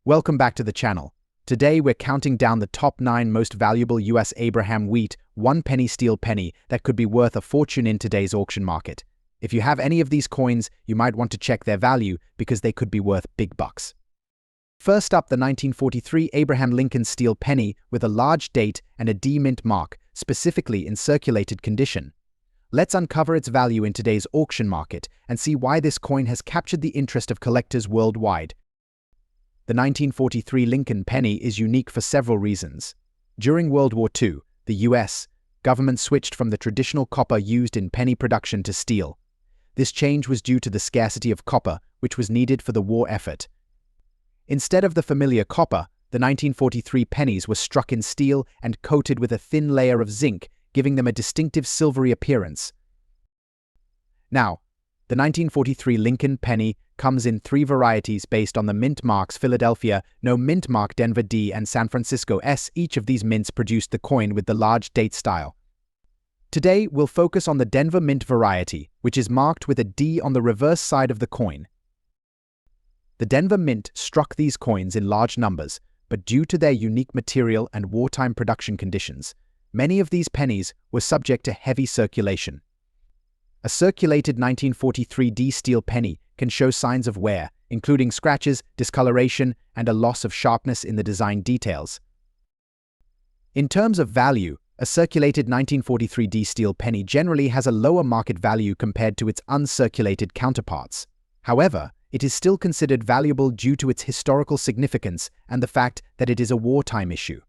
Welcome back to the channel. Today we're counting down the top 9 most valuable US Abraham Wheat 1-penny steel penny that could be worth a fortune in today's auction market. If you have any of these coins, you might want to check their value because they could be worth big bucks. First up, the 1943 Abraham Lincoln steel penny with a large date and a D mint mark, specifically in circulated condition. Let's uncover its value in today's auction market and see why this coin has captured the interest of collectors worldwide. The 1943 Lincoln penny is unique for several reasons. During World War II, the US government switched from the traditional copper used in penny production to steel. This change was due to the scarcity of copper, which was needed for the war effort. Instead of the familiar copper, the 1943 pennies were struck in steel and coated with a thin layer of zinc, giving them a distinctive silvery appearance. Now, the 1943 Lincoln penny comes in 3 varieties based on the mint marks Philadelphia, No mint mark Denver D, and San Francisco S. Each of these mints produced the coin with the large date style. Today, we'll focus on the Denver mint variety, which is marked with a D on the reverse side of the coin. The Denver mint struck these coins in large numbers, but due to their unique material and wartime production conditions, many of these pennies were subject to heavy circulation. A circulated 1943 D steel penny can show signs of wear, including scratches, discoloration, and a loss of sharpness in the design details. In terms of value, a circulated 1943 D steel penny generally has a lower market value compared to its uncirculated counterparts. However, it is still considered valuable due to its historical significance and the fact that it is a wartime issue.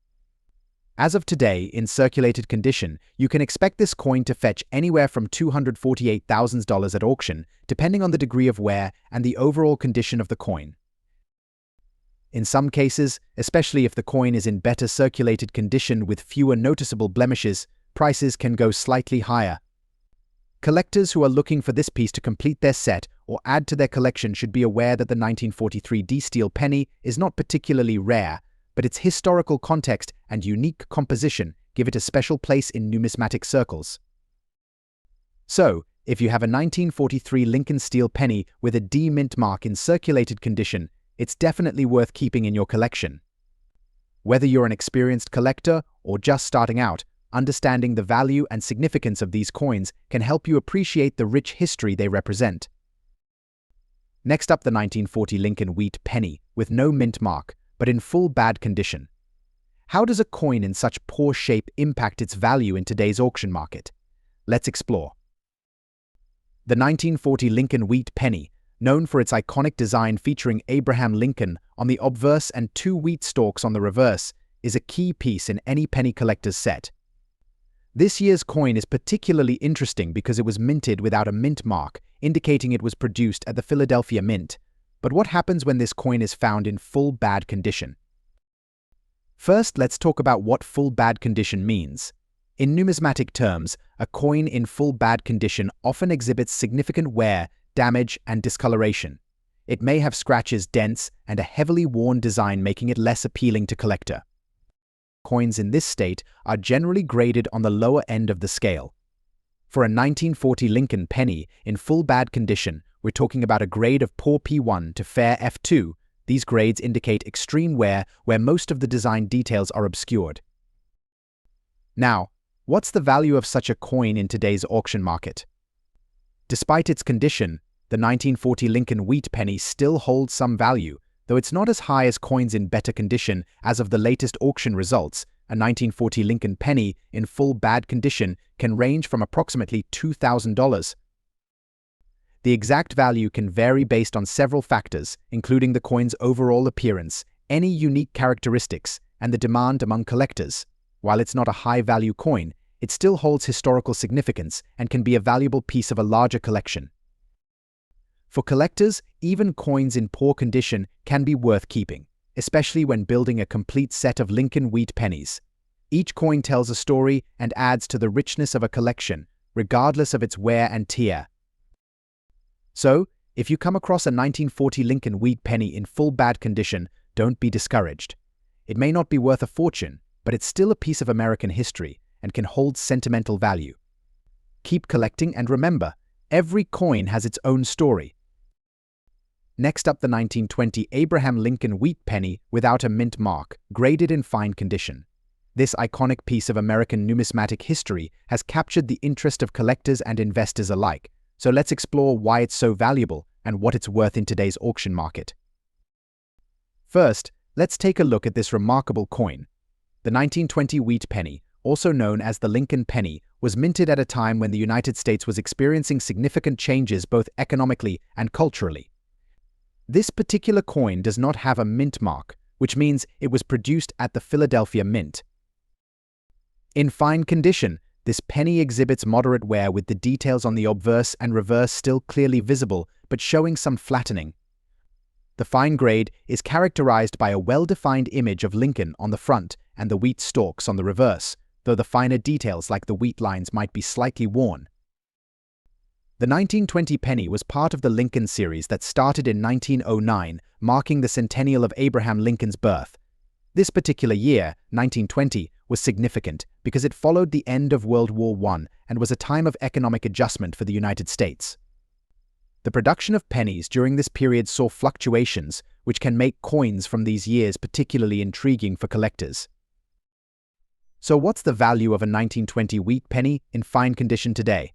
As of today, in circulated condition, you can expect this coin to fetch anywhere from $248,000 at auction, depending on the degree of wear and the overall condition of the coin. In some cases, especially if the coin is in better circulated condition with fewer noticeable blemishes, prices can go slightly higher. Collectors who are looking for this piece to complete their set or add to their collection should be aware that the 1943 D steel penny is not particularly rare, but its historical context and unique composition give it a special place in numismatic circles. So, if you have a 1943 Lincoln steel penny with a D mint mark in circulated condition, it's definitely worth keeping in your collection. Whether you're an experienced collector or just starting out, understanding the value and significance of these coins can help you appreciate the rich history they represent. Next up, the 1940 Lincoln wheat penny with no mint mark, but in full bad condition. How does a coin in such poor shape impact its value in today's auction market? Let's explore. The 1940 Lincoln wheat penny, known for its iconic design featuring Abraham Lincoln on the obverse and 2 wheat stalks on the reverse, is a key piece in any penny collector's set. This year's coin is particularly interesting because it was minted without a mint mark, indicating it was produced at the Philadelphia Mint. But what happens when this coin is found in full bad condition? First, let's talk about what full bad condition means. In numismatic terms, a coin in full bad condition often exhibits significant wear, damage, and discoloration. It may have scratches, dents, and a heavily worn design, making it less appealing to collector. Coins in this state are generally graded on the lower end of the scale. For a 1940 Lincoln penny in full bad condition, we're talking about a grade of poor P1 to fair F2. These grades indicate extreme wear where most of the design details are obscured. Now, what's the value of such a coin in today's auction market? Despite its condition, the 1940 Lincoln wheat penny still holds some value, though it's not as high as coins in better condition. As of the latest auction results, a 1940 Lincoln penny in full bad condition can range from approximately $2,000. The exact value can vary based on several factors, including the coin's overall appearance, any unique characteristics, and the demand among collectors. While it's not a high-value coin, it still holds historical significance and can be a valuable piece of a larger collection. For collectors, even coins in poor condition can be worth keeping, especially when building a complete set of Lincoln wheat pennies. Each coin tells a story and adds to the richness of a collection, regardless of its wear and tear. So, if you come across a 1940 Lincoln wheat penny in full bad condition, don't be discouraged. It may not be worth a fortune, but it's still a piece of American history and can hold sentimental value. Keep collecting and remember, every coin has its own story. Next up, the 1920 Abraham Lincoln wheat penny without a mint mark, graded in fine condition. This iconic piece of American numismatic history has captured the interest of collectors and investors alike, so let's explore why it's so valuable and what it's worth in today's auction market. First, let's take a look at this remarkable coin. The 1920 wheat penny, also known as the Lincoln penny, was minted at a time when the United States was experiencing significant changes both economically and culturally. This particular coin does not have a mint mark, which means it was produced at the Philadelphia Mint. In fine condition, this penny exhibits moderate wear with the details on the obverse and reverse still clearly visible but showing some flattening. The fine grade is characterized by a well-defined image of Lincoln on the front and the wheat stalks on the reverse, though the finer details like the wheat lines might be slightly worn. The 1920 penny was part of the Lincoln series that started in 1909, marking the centennial of Abraham Lincoln's birth. This particular year, 1920, was significant because it followed the end of World War I and was a time of economic adjustment for the United States. The production of pennies during this period saw fluctuations, which can make coins from these years particularly intriguing for collectors. So what's the value of a 1920 wheat penny in fine condition today?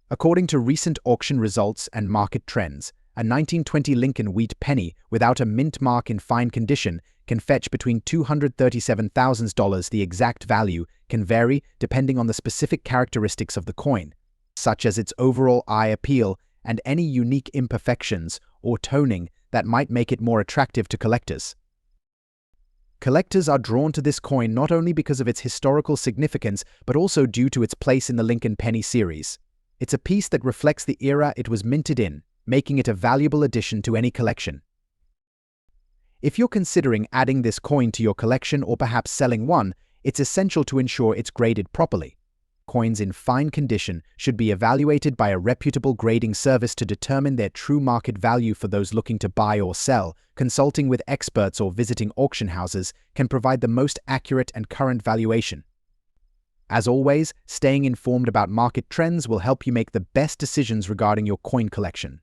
According to recent auction results and market trends, a 1920 Lincoln wheat penny without a mint mark in fine condition can fetch between $237,000. The exact value can vary depending on the specific characteristics of the coin, such as its overall eye appeal and any unique imperfections or toning that might make it more attractive to collectors. Collectors are drawn to this coin not only because of its historical significance, but also due to its place in the Lincoln penny series. It's a piece that reflects the era it was minted in, making it a valuable addition to any collection. If you're considering adding this coin to your collection or perhaps selling one, it's essential to ensure it's graded properly. Coins in fine condition should be evaluated by a reputable grading service to determine their true market value. For those looking to buy or sell, consulting with experts or visiting auction houses can provide the most accurate and current valuation. As always, staying informed about market trends will help you make the best decisions regarding your coin collection.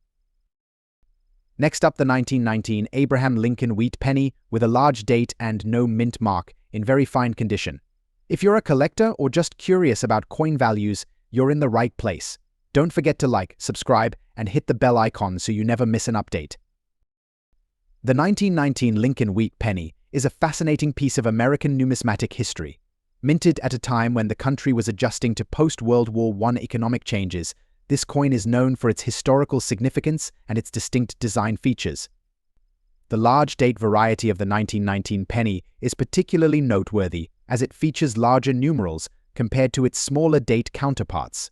Next up, the 1919 Abraham Lincoln wheat penny with a large date and no mint mark in very fine condition. If you're a collector or just curious about coin values, you're in the right place. Don't forget to like, subscribe, and hit the bell icon so you never miss an update. The 1919 Lincoln wheat penny is a fascinating piece of American numismatic history. Minted at a time when the country was adjusting to post-World War I economic changes, this coin is known for its historical significance and its distinct design features. The large date variety of the 1919 penny is particularly noteworthy as it features larger numerals compared to its smaller date counterparts.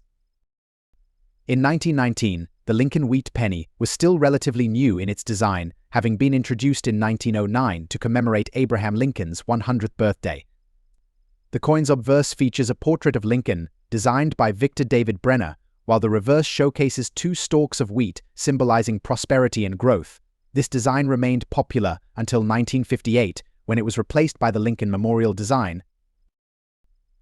In 1919, the Lincoln wheat penny was still relatively new in its design, having been introduced in 1909 to commemorate Abraham Lincoln's 100th birthday. The coin's obverse features a portrait of Lincoln, designed by Victor David Brenner, while the reverse showcases two stalks of wheat symbolizing prosperity and growth. This design remained popular until 1958, when it was replaced by the Lincoln Memorial design.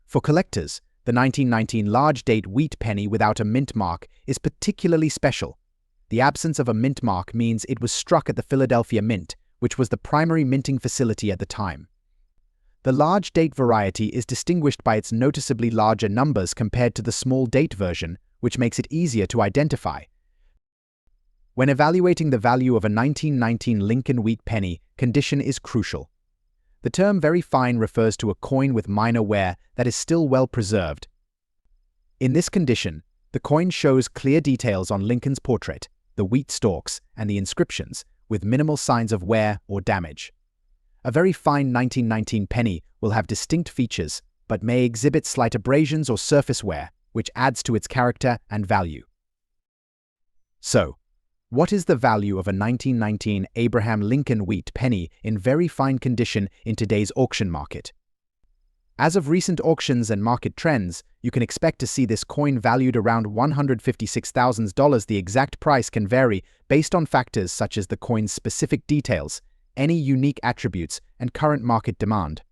For collectors, the 1919 large date wheat penny without a mint mark is particularly special. The absence of a mint mark means it was struck at the Philadelphia Mint, which was the primary minting facility at the time. The large date variety is distinguished by its noticeably larger numbers compared to the small date version, which makes it easier to identify. When evaluating the value of a 1919 Lincoln wheat penny, condition is crucial. The term very fine refers to a coin with minor wear that is still well preserved. In this condition, the coin shows clear details on Lincoln's portrait, the wheat stalks, and the inscriptions, with minimal signs of wear or damage. A very fine 1919 penny will have distinct features, but may exhibit slight abrasions or surface wear, which adds to its character and value. So, what is the value of a 1919 Abraham Lincoln wheat penny in very fine condition in today's auction market? As of recent auctions and market trends, you can expect to see this coin valued around $156,000. The exact price can vary based on factors such as the coin's specific details, any unique attributes, and current market demand.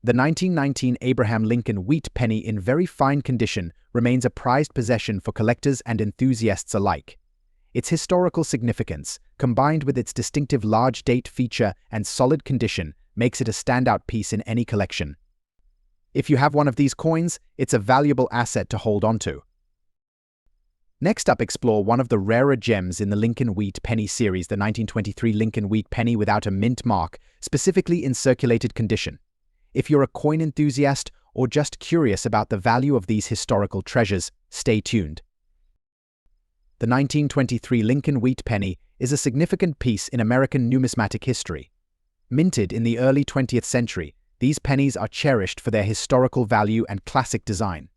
The 1919 Abraham Lincoln wheat penny in very fine condition remains a prized possession for collectors and enthusiasts alike. Its historical significance, combined with its distinctive large date feature and solid condition, makes it a standout piece in any collection. If you have one of these coins, it's a valuable asset to hold onto. Next up, explore one of the rarer gems in the Lincoln Wheat Penny series, the 1923 Lincoln Wheat Penny without a mint mark, specifically in circulated condition. If you're a coin enthusiast or just curious about the value of these historical treasures, stay tuned. The 1923 Lincoln Wheat Penny is a significant piece in American numismatic history. Minted in the early 20th century, these pennies are cherished for their historical value and classic design.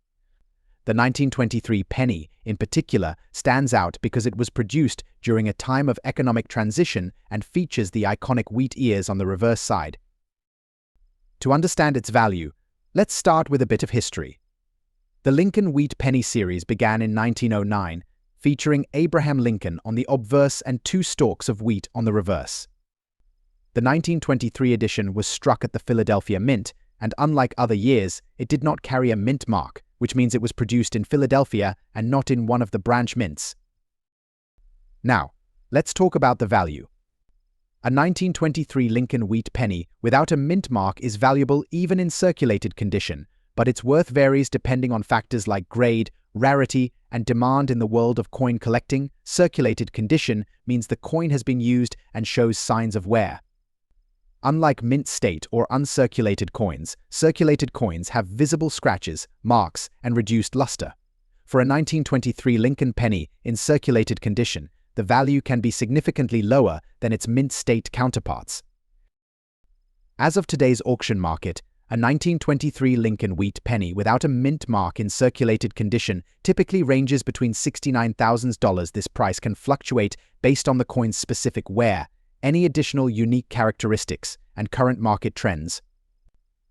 The 1923 penny, in particular, stands out because it was produced during a time of economic transition and features the iconic wheat ears on the reverse side. To understand its value, let's start with a bit of history. The Lincoln Wheat Penny series began in 1909, featuring Abraham Lincoln on the obverse and two stalks of wheat on the reverse. The 1923 edition was struck at the Philadelphia Mint, and unlike other years, it did not carry a mint mark, which means it was produced in Philadelphia and not in one of the branch mints. Now, let's talk about the value. A 1923 Lincoln Wheat Penny without a mint mark is valuable even in circulated condition, but its worth varies depending on factors like grade, rarity, and demand. In the world of coin collecting, circulated condition means the coin has been used and shows signs of wear. Unlike mint state or uncirculated coins, circulated coins have visible scratches, marks, and reduced luster. For a 1923 Lincoln penny in circulated condition, the value can be significantly lower than its mint state counterparts. As of today's auction market, a 1923 Lincoln Wheat Penny without a mint mark in circulated condition typically ranges between $69,000. This price can fluctuate based on the coin's specific wear, any additional unique characteristics, and current market trends.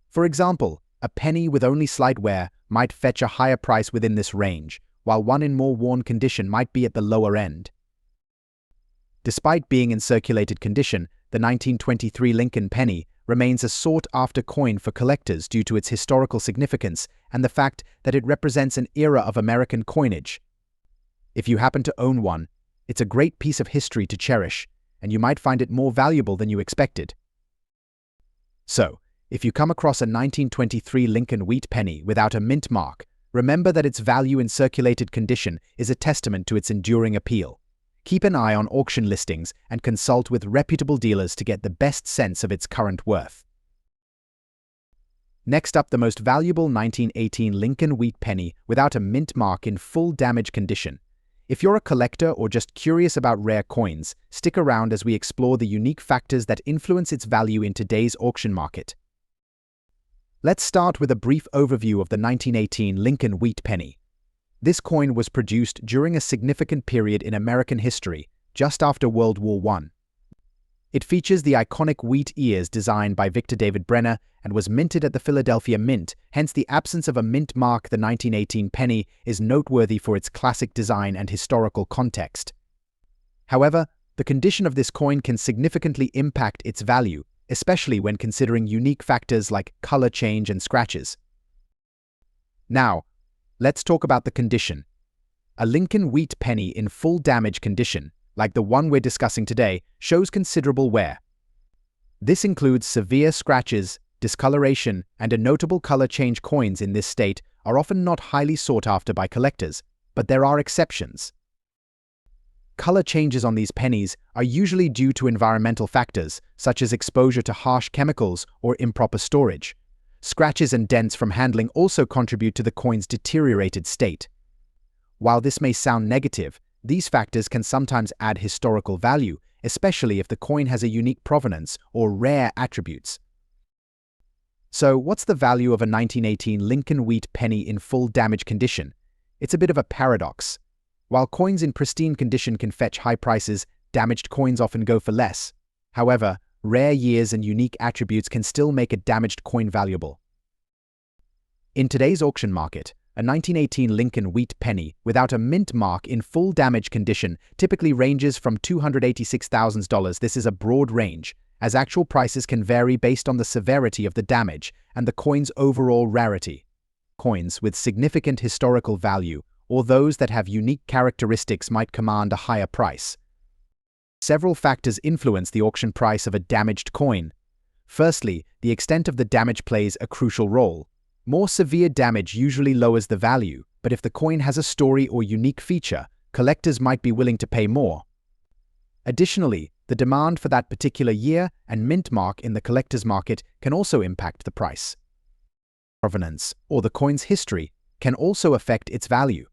For example, a penny with only slight wear might fetch a higher price within this range, while one in more worn condition might be at the lower end. Despite being in circulated condition, the 1923 Lincoln penny remains a sought-after coin for collectors due to its historical significance and the fact that it represents an era of American coinage. If you happen to own one, it's a great piece of history to cherish, and you might find it more valuable than you expected. So, if you come across a 1923 Lincoln Wheat Penny without a mint mark, remember that its value in circulated condition is a testament to its enduring appeal. Keep an eye on auction listings and consult with reputable dealers to get the best sense of its current worth. Next up, the most valuable 1918 Lincoln Wheat Penny without a mint mark in full damage condition. If you're a collector or just curious about rare coins, stick around as we explore the unique factors that influence its value in today's auction market. Let's start with a brief overview of the 1918 Lincoln Wheat Penny. This coin was produced during a significant period in American history, just after World War I. It features the iconic wheat ears designed by Victor David Brenner and was minted at the Philadelphia Mint, hence the absence of a mint mark. The 1918 penny is noteworthy for its classic design and historical context. However, the condition of this coin can significantly impact its value, especially when considering unique factors like color change and scratches. Now, let's talk about the condition. A Lincoln Wheat Penny in full damage condition, like the one we're discussing today, shows considerable wear. This includes severe scratches, discoloration, and a notable color change. Coins in this state are often not highly sought after by collectors, but there are exceptions. Color changes on these pennies are usually due to environmental factors, such as exposure to harsh chemicals or improper storage. Scratches and dents from handling also contribute to the coin's deteriorated state. While this may sound negative, these factors can sometimes add historical value, especially if the coin has a unique provenance or rare attributes. So, what's the value of a 1918 Lincoln Wheat Penny in full damage condition? It's a bit of a paradox. While coins in pristine condition can fetch high prices, damaged coins often go for less. However, rare years and unique attributes can still make a damaged coin valuable. In today's auction market, a 1918 Lincoln Wheat Penny without a mint mark in full damage condition typically ranges from $286,000. This is a broad range, as actual prices can vary based on the severity of the damage and the coin's overall rarity. Coins with significant historical value or those that have unique characteristics might command a higher price. Several factors influence the auction price of a damaged coin. Firstly, the extent of the damage plays a crucial role. More severe damage usually lowers the value, but if the coin has a story or unique feature, collectors might be willing to pay more. Additionally, the demand for that particular year and mint mark in the collector's market can also impact the price. Provenance, or the coin's history, can also affect its value.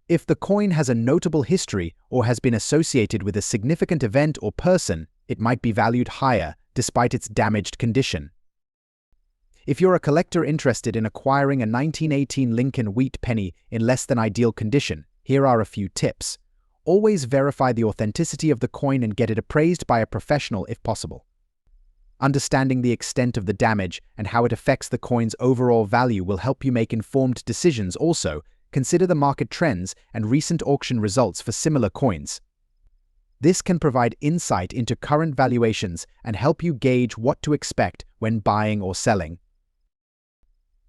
If the coin has a notable history or has been associated with a significant event or person, it might be valued higher despite its damaged condition. If you're a collector interested in acquiring a 1918 Lincoln wheat penny in less than ideal condition, here are a few tips. Always verify the authenticity of the coin and get it appraised by a professional if possible. Understanding the extent of the damage and how it affects the coin's overall value will help you make informed decisions. Also, consider the market trends and recent auction results for similar coins. This can provide insight into current valuations and help you gauge what to expect when buying or selling.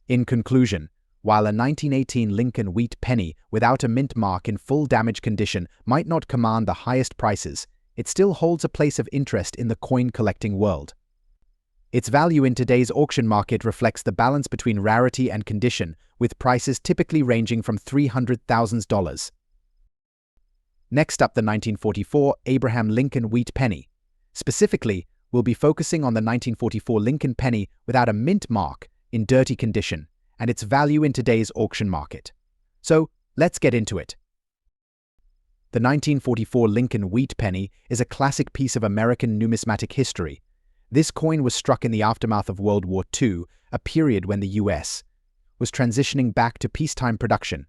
In conclusion, while a 1918 Lincoln wheat penny without a mint mark in full damage condition might not command the highest prices, it still holds a place of interest in the coin collecting world. Its value in today's auction market reflects the balance between rarity and condition, with prices typically ranging from $300,000. Next up, the 1944 Abraham Lincoln wheat penny. Specifically, we'll be focusing on the 1944 Lincoln penny without a mint mark in dirty condition and its value in today's auction market. So, let's get into it. The 1944 Lincoln wheat penny is a classic piece of American numismatic history. This coin was struck in the aftermath of World War II, a period when the U.S. was transitioning back to peacetime production.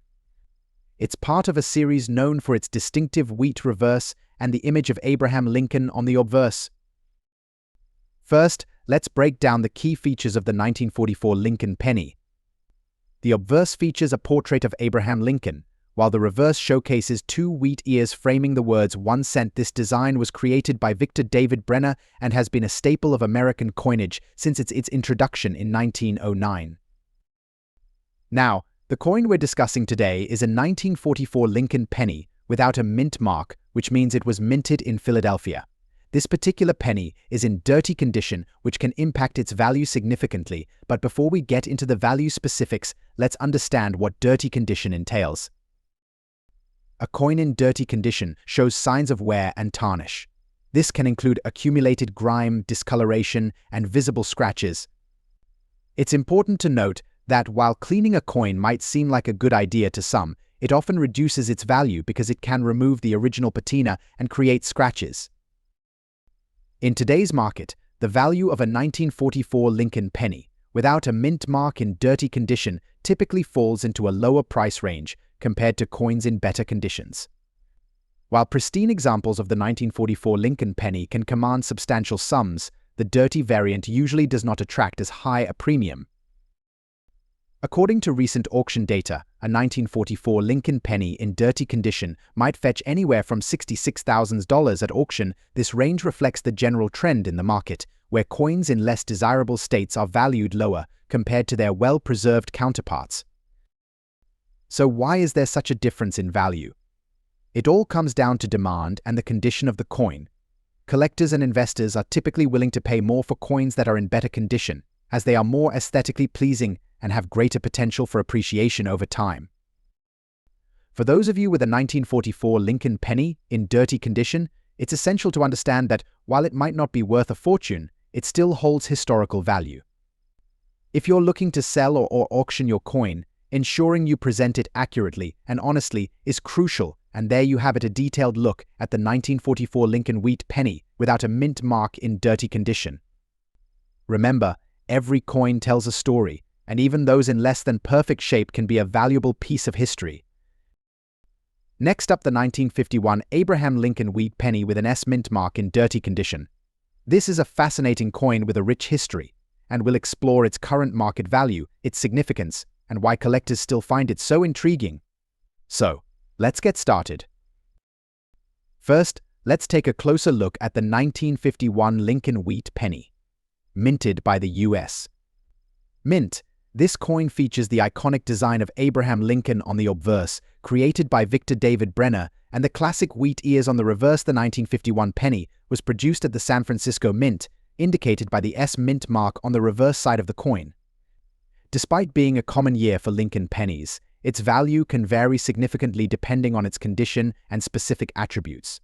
It's part of a series known for its distinctive wheat reverse and the image of Abraham Lincoln on the obverse. First, let's break down the key features of the 1944 Lincoln penny. The obverse features a portrait of Abraham Lincoln, while the reverse showcases two wheat ears framing the words 1 cent. This design was created by Victor David Brenner and has been a staple of American coinage since its introduction in 1909. Now, the coin we're discussing today is a 1944 Lincoln penny without a mint mark, which means it was minted in Philadelphia. This particular penny is in dirty condition, which can impact its value significantly, but before we get into the value specifics, let's understand what dirty condition entails. A coin in dirty condition shows signs of wear and tarnish. This can include accumulated grime, discoloration, and visible scratches. It's important to note that while cleaning a coin might seem like a good idea to some, it often reduces its value because it can remove the original patina and create scratches. In today's market, the value of a 1944 Lincoln penny without a mint mark in dirty condition typically falls into a lower price range compared to coins in better conditions. While pristine examples of the 1944 Lincoln penny can command substantial sums, the dirty variant usually does not attract as high a premium. According to recent auction data, a 1944 Lincoln penny in dirty condition might fetch anywhere from $66,000 at auction. This range reflects the general trend in the market, where coins in less desirable states are valued lower compared to their well-preserved counterparts. So why is there such a difference in value? It all comes down to demand and the condition of the coin. Collectors and investors are typically willing to pay more for coins that are in better condition, as they are more aesthetically pleasing and have greater potential for appreciation over time. For those of you with a 1944 Lincoln penny in dirty condition, it's essential to understand that while it might not be worth a fortune, it still holds historical value. If you're looking to sell or auction your coin, ensuring you present it accurately and honestly is crucial, and there you have it, a detailed look at the 1944 Lincoln wheat penny without a mint mark in dirty condition. Remember, every coin tells a story, and even those in less than perfect shape can be a valuable piece of history. Next up, the 1951 Abraham Lincoln wheat penny with an S mint mark in dirty condition. This is a fascinating coin with a rich history, and we'll explore its current market value, its significance, and why collectors still find it so intriguing. So, let's get started. First, let's take a closer look at the 1951 Lincoln wheat penny, minted by the U.S. Mint. This coin features the iconic design of Abraham Lincoln on the obverse, created by Victor David Brenner, and the classic wheat ears on the reverse. The 1951 penny was produced at the San Francisco Mint, indicated by the S Mint mark on the reverse side of the coin. Despite being a common year for Lincoln pennies, its value can vary significantly depending on its condition and specific attributes.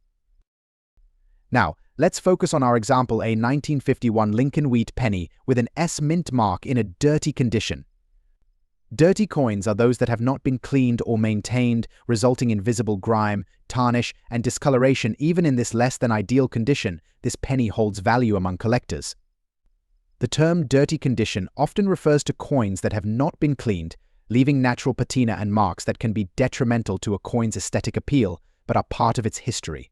Now, let's focus on our example, a 1951 Lincoln wheat penny with an S Mint mark in a dirty condition. Dirty coins are those that have not been cleaned or maintained, resulting in visible grime, tarnish, and discoloration. Even in this less than ideal condition, this penny holds value among collectors. The term dirty condition often refers to coins that have not been cleaned, leaving natural patina and marks that can be detrimental to a coin's aesthetic appeal, but are part of its history.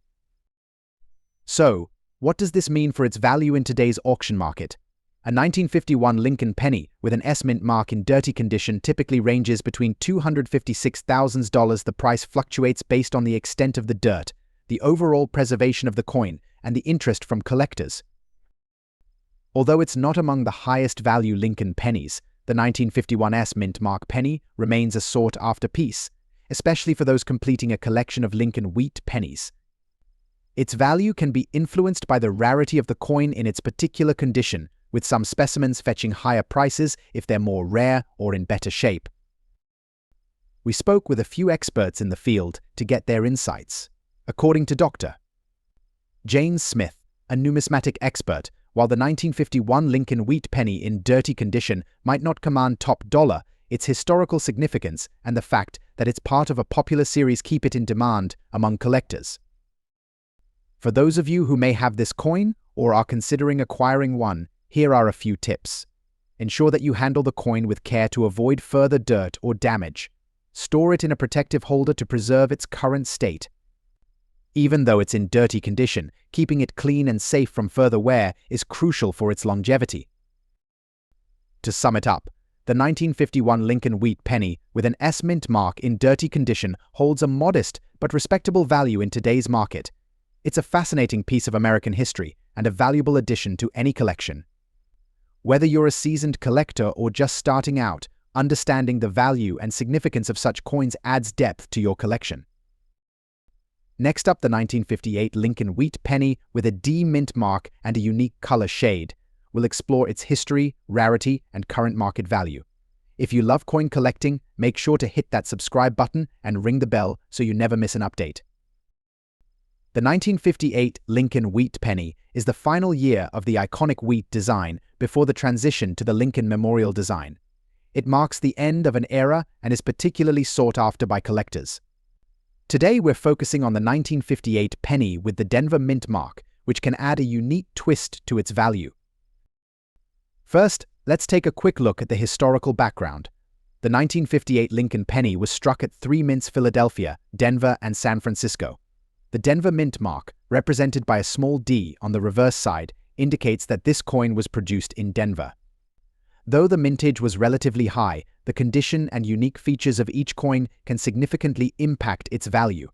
So, what does this mean for its value in today's auction market? A 1951 Lincoln penny with an S Mint mark in dirty condition typically ranges between $256,000. The price fluctuates based on the extent of the dirt, the overall preservation of the coin, and the interest from collectors. Although it's not among the highest value Lincoln pennies, the 1951 S Mint mark penny remains a sought-after piece, especially for those completing a collection of Lincoln wheat pennies. Its value can be influenced by the rarity of the coin in its particular condition, with some specimens fetching higher prices if they're more rare or in better shape. We spoke with a few experts in the field to get their insights. According to Dr. James Smith, a numismatic expert, while the 1951 Lincoln wheat penny in dirty condition might not command top dollar, its historical significance and the fact that it's part of a popular series keep it in demand among collectors. For those of you who may have this coin or are considering acquiring one, here are a few tips. Ensure that you handle the coin with care to avoid further dirt or damage. Store it in a protective holder to preserve its current state. Even though it's in dirty condition, keeping it clean and safe from further wear is crucial for its longevity. To sum it up, the 1951 Lincoln wheat penny with an S Mint mark in dirty condition holds a modest but respectable value in today's market. It's a fascinating piece of American history and a valuable addition to any collection. Whether you're a seasoned collector or just starting out, understanding the value and significance of such coins adds depth to your collection. Next up, the 1958 Lincoln wheat penny with a D Mint mark and a unique color shade. We'll explore its history, rarity, and current market value. If you love coin collecting, make sure to hit that subscribe button and ring the bell so you never miss an update. The 1958 Lincoln wheat penny is the final year of the iconic wheat design before the transition to the Lincoln Memorial design. It marks the end of an era and is particularly sought after by collectors. Today we're focusing on the 1958 penny with the Denver Mint mark, which can add a unique twist to its value. First, let's take a quick look at the historical background. The 1958 Lincoln penny was struck at three mints: Philadelphia, Denver, and San Francisco. The Denver Mint mark, represented by a small D on the reverse side, indicates that this coin was produced in Denver. Though the mintage was relatively high, the condition and unique features of each coin can significantly impact its value.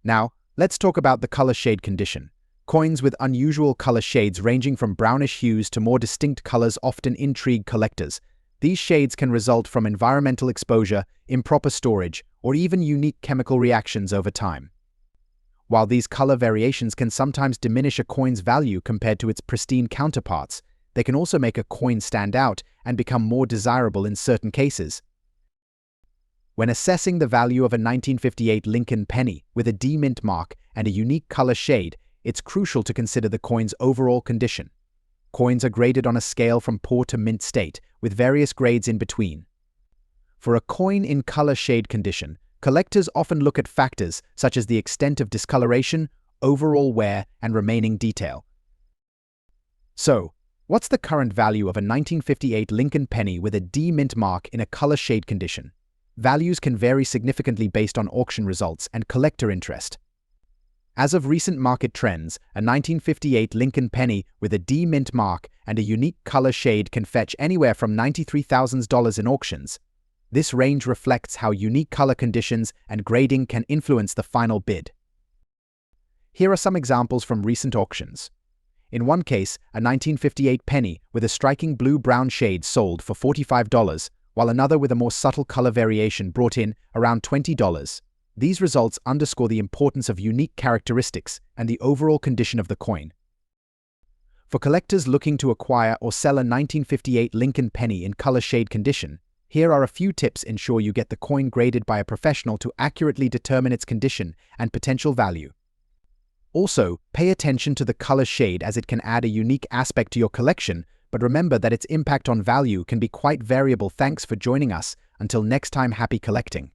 Now, let's talk about the color shade condition. Coins with unusual color shades ranging from brownish hues to more distinct colors often intrigue collectors. These shades can result from environmental exposure, improper storage, or even unique chemical reactions over time. While these color variations can sometimes diminish a coin's value compared to its pristine counterparts, they can also make a coin stand out and become more desirable in certain cases. When assessing the value of a 1958 Lincoln penny with a D Mint mark and a unique color shade, it's crucial to consider the coin's overall condition. Coins are graded on a scale from poor to mint state, with various grades in between. For a coin in color shade condition, collectors often look at factors such as the extent of discoloration, overall wear, and remaining detail. So, what's the current value of a 1958 Lincoln penny with a D Mint mark in a color shade condition? Values can vary significantly based on auction results and collector interest. As of recent market trends, a 1958 Lincoln penny with a D Mint mark and a unique color shade can fetch anywhere from $93,000 in auctions. This range reflects how unique color conditions and grading can influence the final bid. Here are some examples from recent auctions. In one case, a 1958 penny with a striking blue-brown shade sold for $45, while another with a more subtle color variation brought in around $20. These results underscore the importance of unique characteristics and the overall condition of the coin. For collectors looking to acquire or sell a 1958 Lincoln penny in color shade condition, here are a few tips to ensure you get the coin graded by a professional to accurately determine its condition and potential value. Also, pay attention to the color shade as it can add a unique aspect to your collection, but remember that its impact on value can be quite variable. Thanks for joining us. Until next time, happy collecting.